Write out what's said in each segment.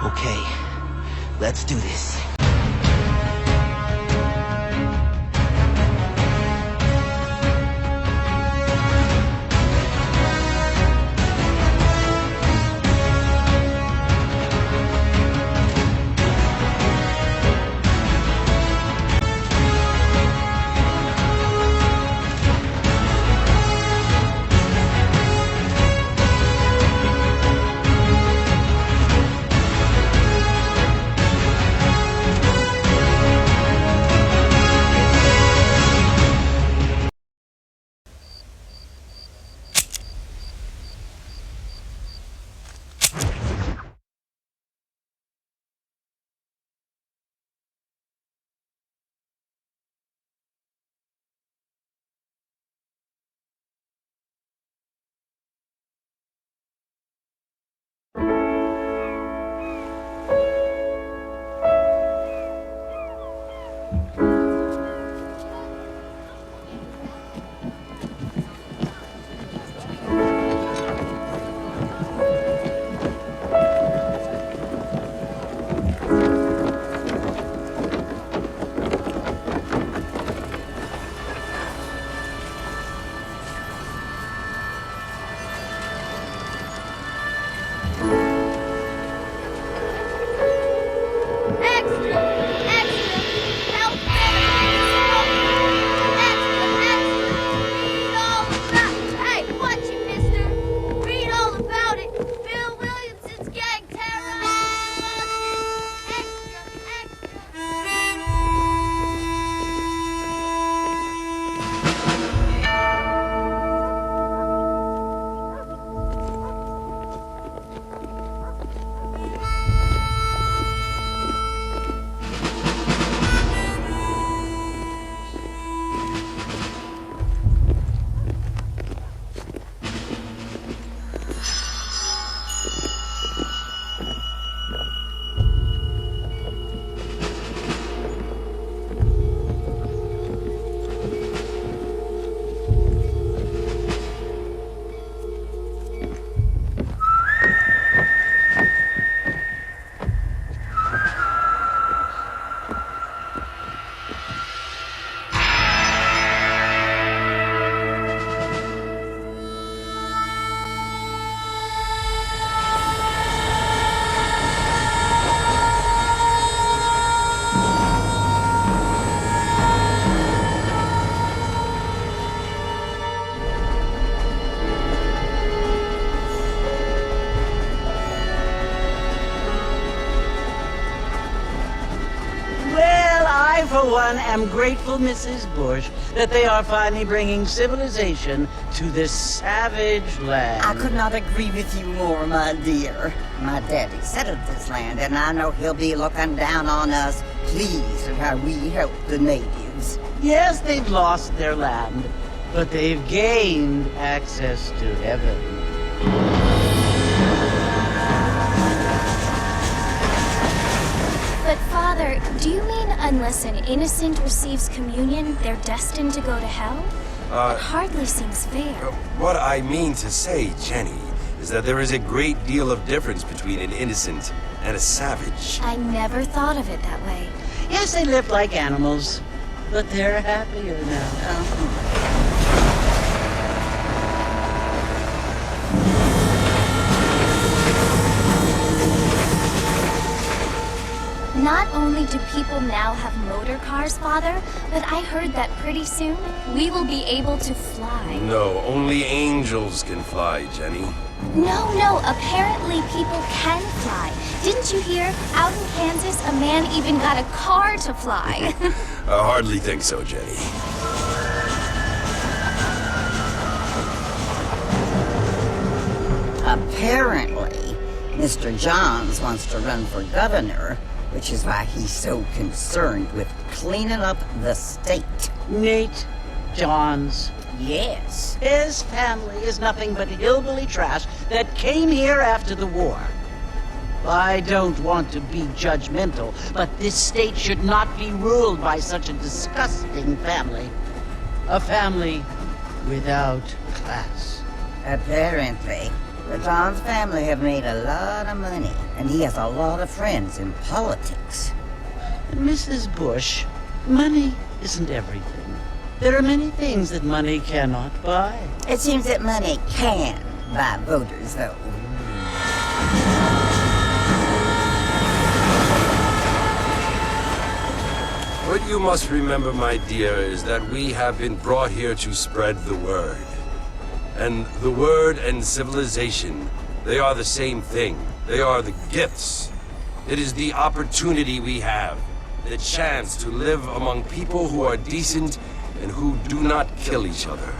Okay, let's do this. For one, am grateful, Mrs. Bush, that they are finally bringing civilization to this savage land. I could not agree with you more, my dear. My daddy settled this land, and I know he'll be looking down on us, pleased at how we help the natives. Yes, they've lost their land, but they've gained access to heaven. But Father, do you mean unless an innocent receives communion, they're destined to go to hell? It hardly seems fair. What I mean to say, Jenny, is that there is a great deal of difference between an innocent and a savage. I never thought of it that way. Yes, they live like animals, but they're happier now. Not only do people now have motor cars, Father, but I heard that pretty soon we will be able to fly. No, only angels can fly, Jenny. No, apparently people can fly. Didn't you hear? Out in Kansas, a man even got a car to fly. I hardly think so, Jenny. Apparently, Mr. Johns wants to run for governor, which is why he's so concerned with cleaning up the state. Nate Johns. Yes. His family is nothing but hillbilly trash that came here after the war. I don't want to be judgmental, but this state should not be ruled by such a disgusting family. A family without class. Apparently. The John's family have made a lot of money, and he has a lot of friends in politics. Mrs. Bush, money isn't everything. There are many things that money cannot buy. It seems that money can buy voters, though. What you must remember, my dear, is that we have been brought here to spread the word. And the word and civilization, they are the same thing. They are the gifts. It is the opportunity we have, the chance to live among people who are decent and who do not kill each other.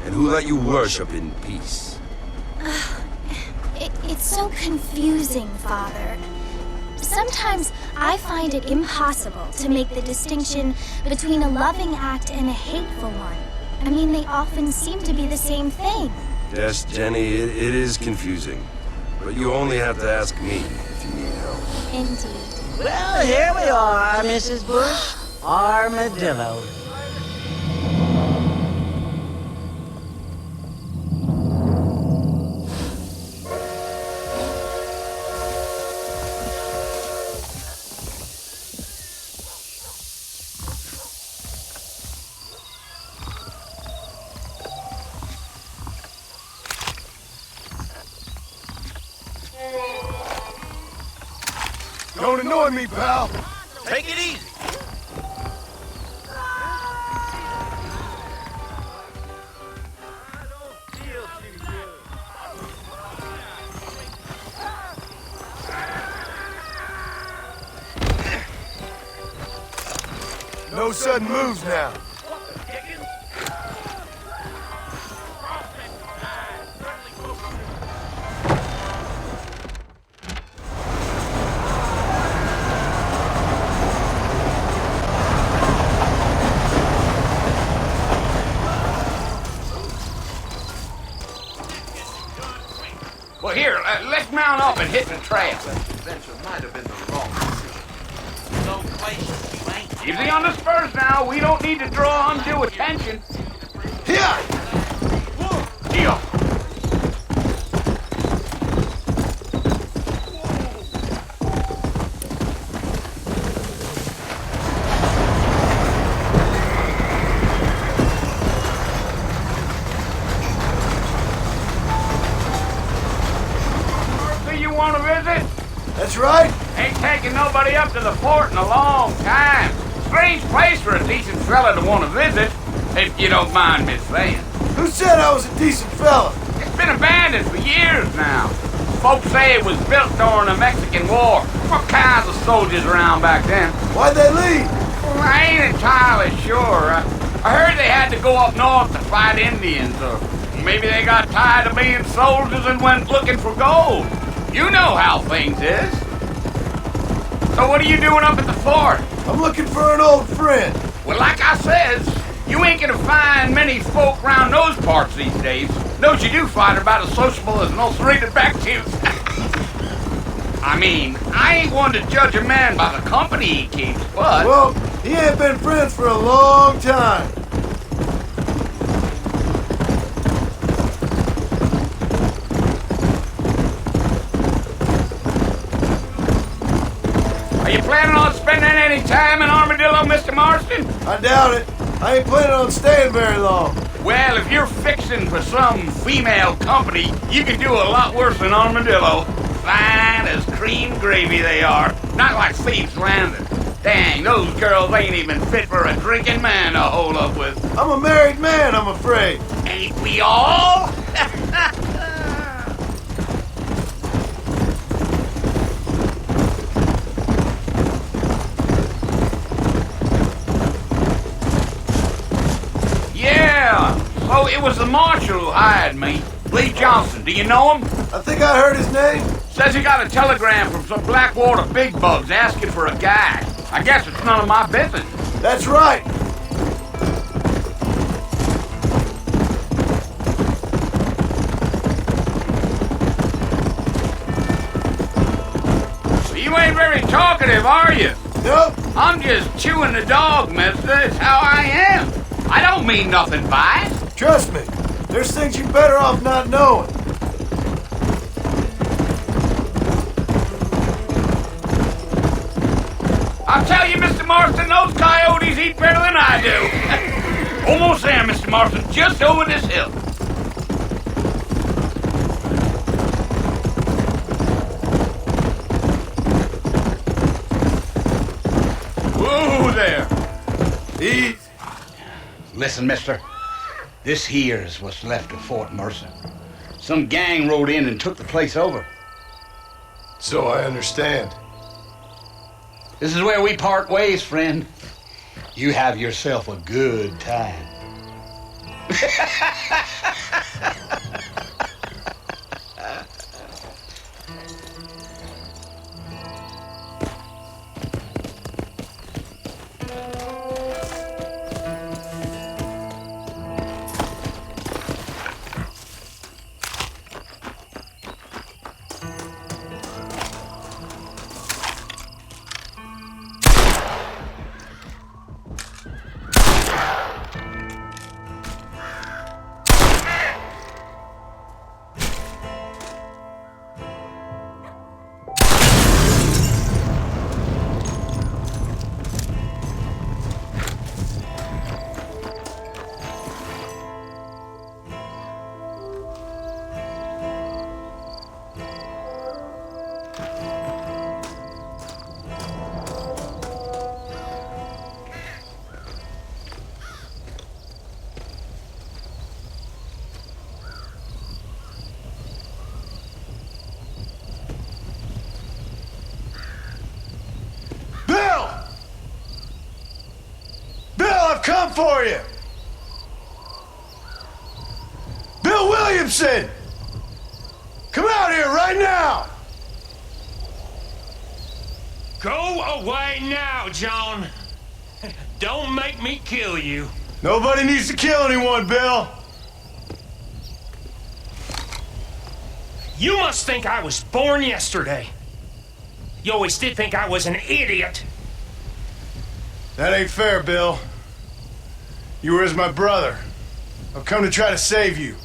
And who let you worship in peace. It's so confusing, Father. Sometimes I find it impossible to make the distinction between a loving act and a hateful one. I mean, they often seem to be the same thing. Yes, Jenny, it is confusing. But you only have to ask me if you need help. Indeed. Well, here we are, Mrs. Bush. Armadillo. Don't annoy me, pal. Take it easy. No sudden moves now. Well, here, let's mount up and hit the trail. Adventure might have been the wrong decision. No place, easy on the spurs now. We don't need to draw undue attention. Here! Deal. Want to visit? That's right. Ain't taking nobody up to the fort in a long time. Strange place for a decent fella to want to visit, if you don't mind me saying. Who said I was a decent fella? It's been abandoned for years now. Folks say it was built during the Mexican War. What kinds of soldiers around back then? Why'd they leave? Well, I ain't entirely sure. I heard they had to go up north to fight Indians, or maybe they got tired of being soldiers and went looking for gold. You know how things is. So what are you doing up at the fort? I'm looking for an old friend. Well, like I says, you ain't gonna find many folk around those parts these days. Those you do find are about as sociable as an ulcerated back tooth. I mean, I ain't one to judge a man by the company he keeps, but... Well, he ain't been friends for a long time. Are you planning on spending any time in Armadillo, Mr. Marston? I doubt it. I ain't planning on staying very long. Well, if you're fixing for some female company, you can do a lot worse than Armadillo. Fine as cream gravy they are. Not like Thieves Landing. Dang, those girls ain't even fit for a drinking man to hole up with. I'm a married man, I'm afraid. Ain't we all? Yeah, so it was the marshal who hired me. Lee Johnson, do you know him? I think I heard his name. Says he got a telegram from some Blackwater big bugs asking for a guy. I guess it's none of my business. That's right. So you ain't very talkative, are you? Nope. I'm just chewing the dog, mister. It's how I am. I don't mean nothing by it. Trust me. There's things you're better off not knowing. I'll tell you, Mr. Marston, those coyotes eat better than I do. Almost there, Mr. Marston, just over this hill. Whoa there. Easy. Listen, mister. This here is what's left of Fort Mercer. Some gang rode in and took the place over. So I understand. This is where we part ways, friend. You have yourself a good time. Come for you! Bill Williamson! Come out here right now! Go away now, John. Don't make me kill you. Nobody needs to kill anyone, Bill. You must think I was born yesterday. You always did think I was an idiot. That ain't fair, Bill. You were as my brother. I've come to try to save you.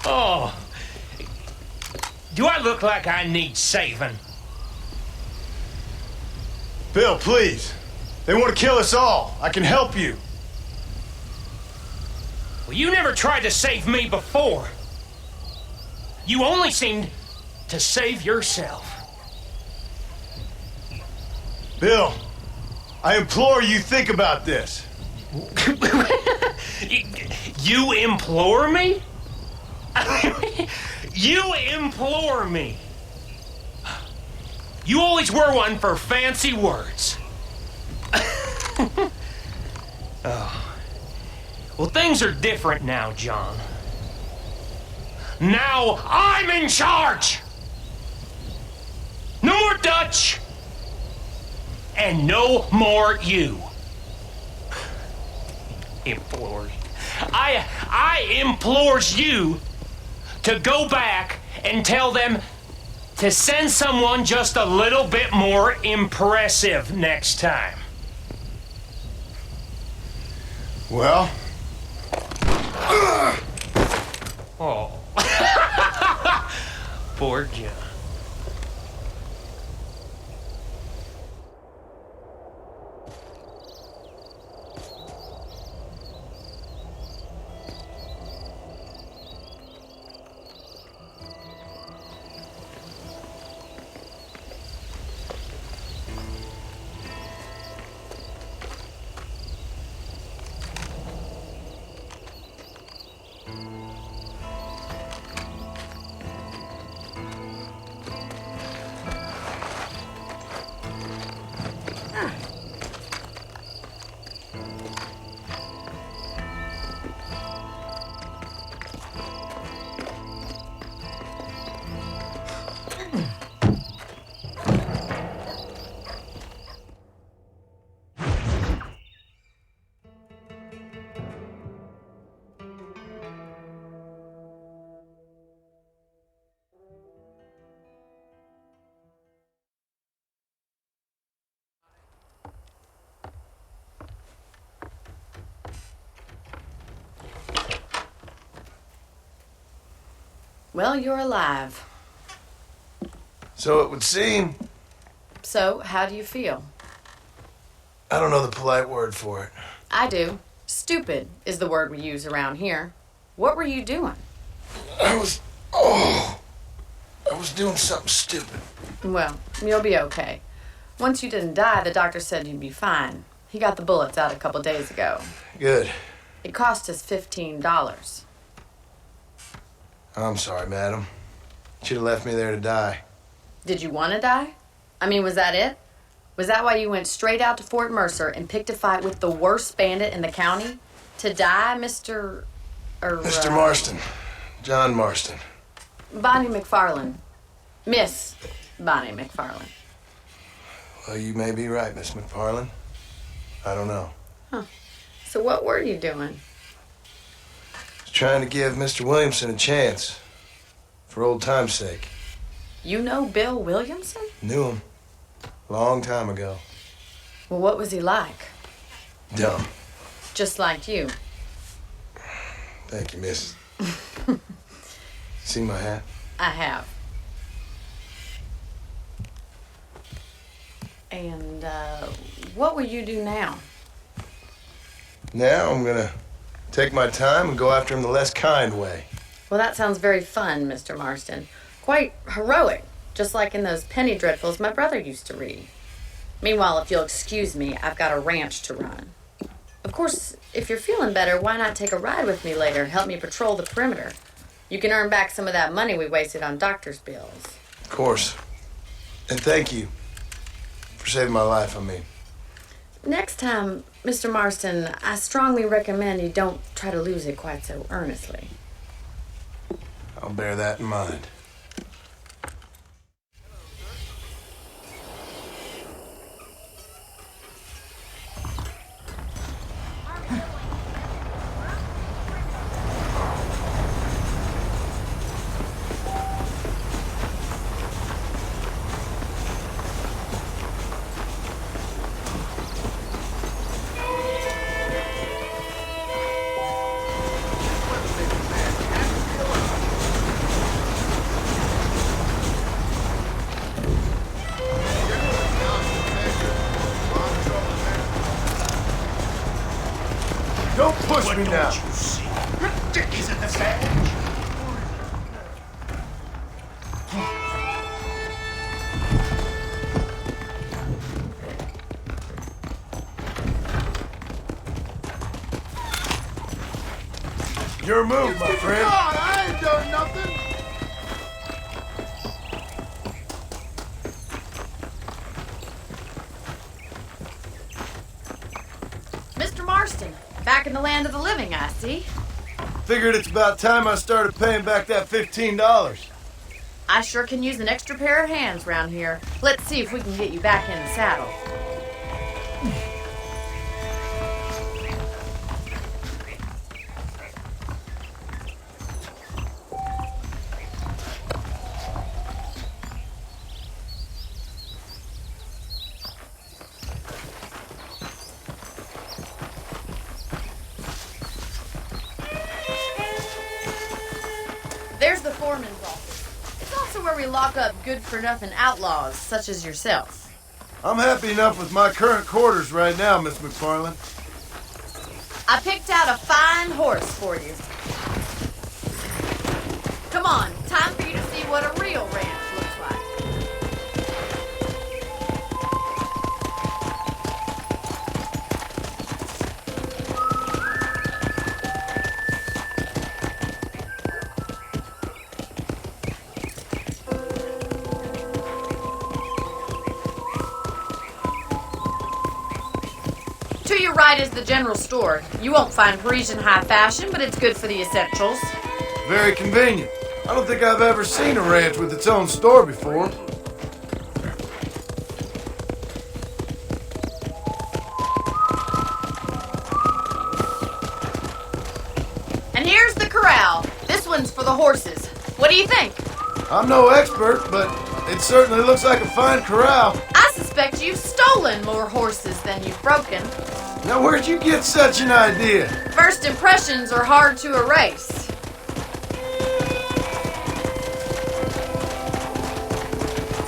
Oh. Do I look like I need saving? Bill, please. They want to kill us all. I can help you. Well, you never tried to save me before. You only seemed to save yourself. Bill, I implore you think about this. You implore me? You implore me. You always were one for fancy words. Oh. Well, things are different now, John. Now I'm in charge. No more Dutch. And no more you. Implore. I implores you to go back and tell them to send someone just a little bit more impressive next time. Well? Oh. Poor John. Well, you're alive. So it would seem. So, how do you feel? I don't know the polite word for it. I do. Stupid is the word we use around here. What were you doing? I was doing something stupid. Well, you'll be okay. Once you didn't die, the doctor said you'd be fine. He got the bullets out a couple days ago. Good. It cost us $15. I'm sorry, madam. Should have left me there to die. Did you want to die? I mean, was that it? Was that why you went straight out to Fort Mercer and picked a fight with the worst bandit in the county? To die, Mr. Mr. Marston. John Marston. Bonnie McFarlane. Miss Bonnie McFarlane. Well, you may be right, Miss McFarlane. I don't know. Huh. So what were you doing? I was trying to give Mr. Williamson a chance. For old time's sake. You know Bill Williamson? Knew him. Long time ago. Well, what was he like? Dumb. Just like you. Thank you, miss. See my hat? I have. And, what will you do now? Now I'm gonna take my time and go after him the less kind way. Well, that sounds very fun, Mr. Marston. Quite heroic, just like in those penny dreadfuls my brother used to read. Meanwhile, if you'll excuse me, I've got a ranch to run. Of course, if you're feeling better, why not take a ride with me later and help me patrol the perimeter? You can earn back some of that money we wasted on doctor's bills. Of course. And thank you for saving my life, I mean. Next time, Mr. Marston, I strongly recommend you don't try to lose it quite so earnestly. I'll bear that in mind. Don't push me now. Don't you see? Your dick is in the badge. Your move, my friend. I ain't done nothing. Mr. Marston, back in the land of the living, I see. Figured it's about time I started paying back that $15. I sure can use an extra pair of hands round here. Let's see if we can get you back in the saddle. There's the foreman's office. It's also where we lock up good-for-nothing outlaws, such as yourself. I'm happy enough with my current quarters right now, Miss McFarlane. I picked out a fine horse for you. Come on, time for you to see what a real ranch looks like. To your right is the general store. You won't find Parisian high fashion, but it's good for the essentials. Very convenient. I don't think I've ever seen a ranch with its own store before. And here's the corral. This one's for the horses. What do you think? I'm no expert, but it certainly looks like a fine corral. I suspect you've stolen more horses than you've broken. Now, where'd you get such an idea? First impressions are hard to erase.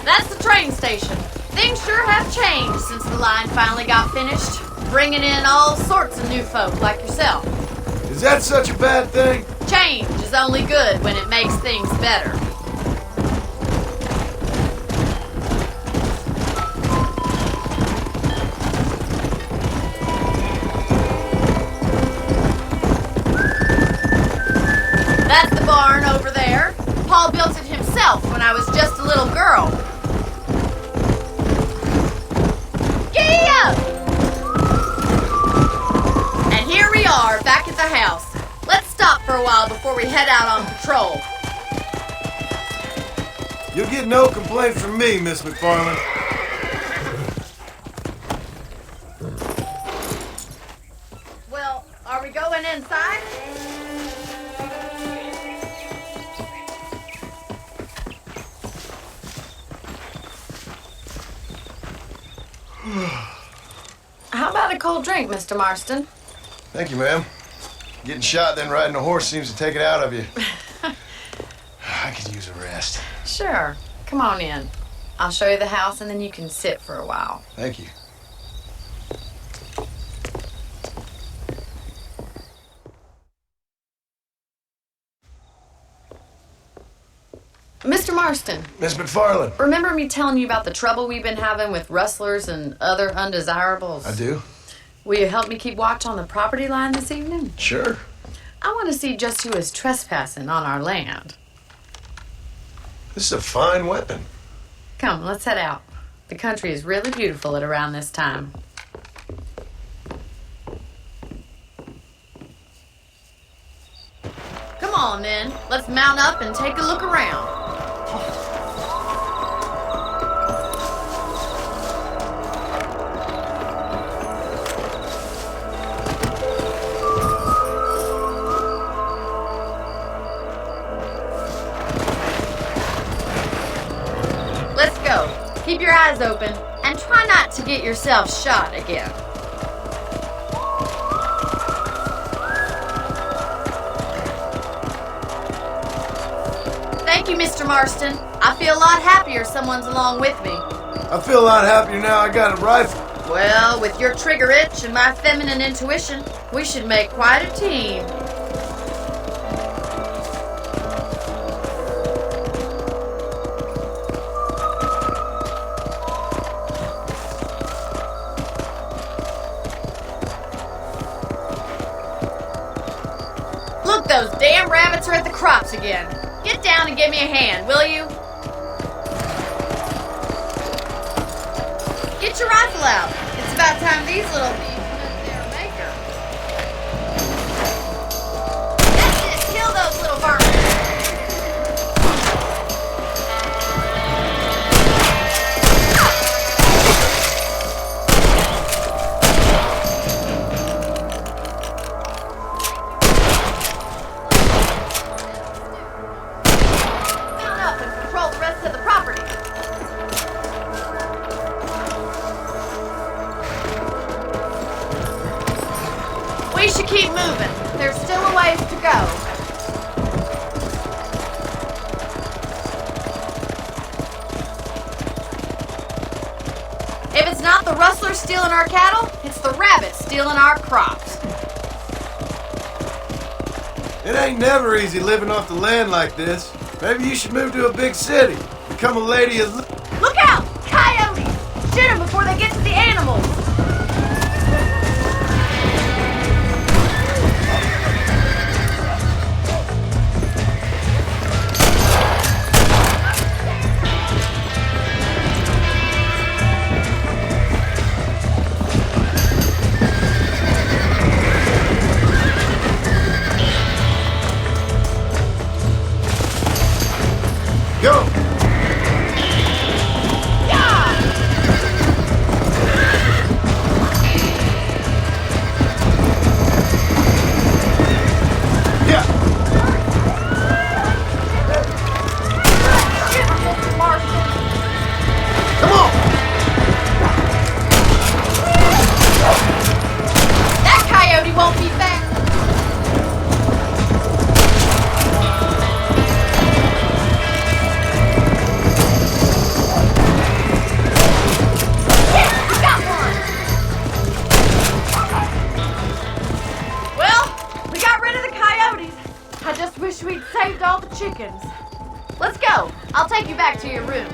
That's the train station. Things sure have changed since the line finally got finished, bringing in all sorts of new folk like yourself. Is that such a bad thing? Change is only good when it makes things better. That's the barn over there. Paul built it himself when I was just a little girl. Giddy up! And here we are, back at the house. Let's stop for a while before we head out on patrol. You'll get no complaint from me, Miss McFarland. Well, are we going inside? How about a cold drink, Mr. Marston? Thank you, ma'am. Getting shot, then riding a horse seems to take it out of you. I could use a rest. Sure. Come on in. I'll show you the house and then you can sit for a while. Thank you. Mr. Marston, Miss McFarland. remember me telling you about the trouble we've been having with rustlers and other undesirables? I do. Will you help me keep watch on the property line this evening? Sure. I want to see just who is trespassing on our land. This is a fine weapon. Come, let's head out. The country is really beautiful at around this time. Come on, then. Let's mount up and take a look around. Let's go. Keep your eyes open and try not to get yourself shot again. Thank you, Mr. Marston. I feel a lot happier someone's along with me. I feel a lot happier now I got a rifle. Well, with your trigger itch and my feminine intuition, we should make quite a team. Look, those damn rabbits are at the crops again. Get down and give me a hand, will you? Get your rifle out. It's about time these little thieves met their maker. That's it. Kill those little vermin. Mount up and patrol the rest of the property. We should keep moving. There's still a ways to go. If it's not the rustlers stealing our cattle, it's the rabbits stealing our crops. It ain't never easy living off the land like this. Maybe you should move to a big city. Become a lady of... Look out! Coyotes! Shoot them before they get to the animals! Go! I'll take you back to your room.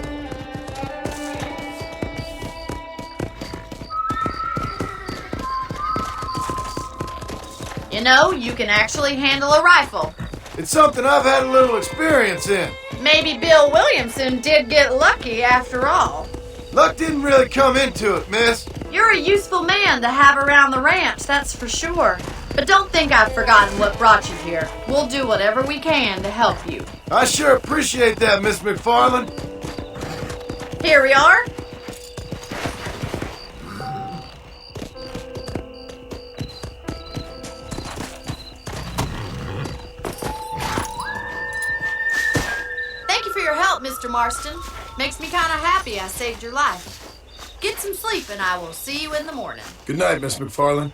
You know, you can actually handle a rifle. It's something I've had a little experience in. Maybe Bill Williamson did get lucky after all. Luck didn't really come into it, miss. You're a useful man to have around the ranch, that's for sure. But don't think I've forgotten what brought you here. We'll do whatever we can to help you. I sure appreciate that, Miss McFarland. Here we are. Thank you for your help, Mr. Marston. Makes me kind of happy I saved your life. Get some sleep and I will see you in the morning. Good night, Miss McFarland.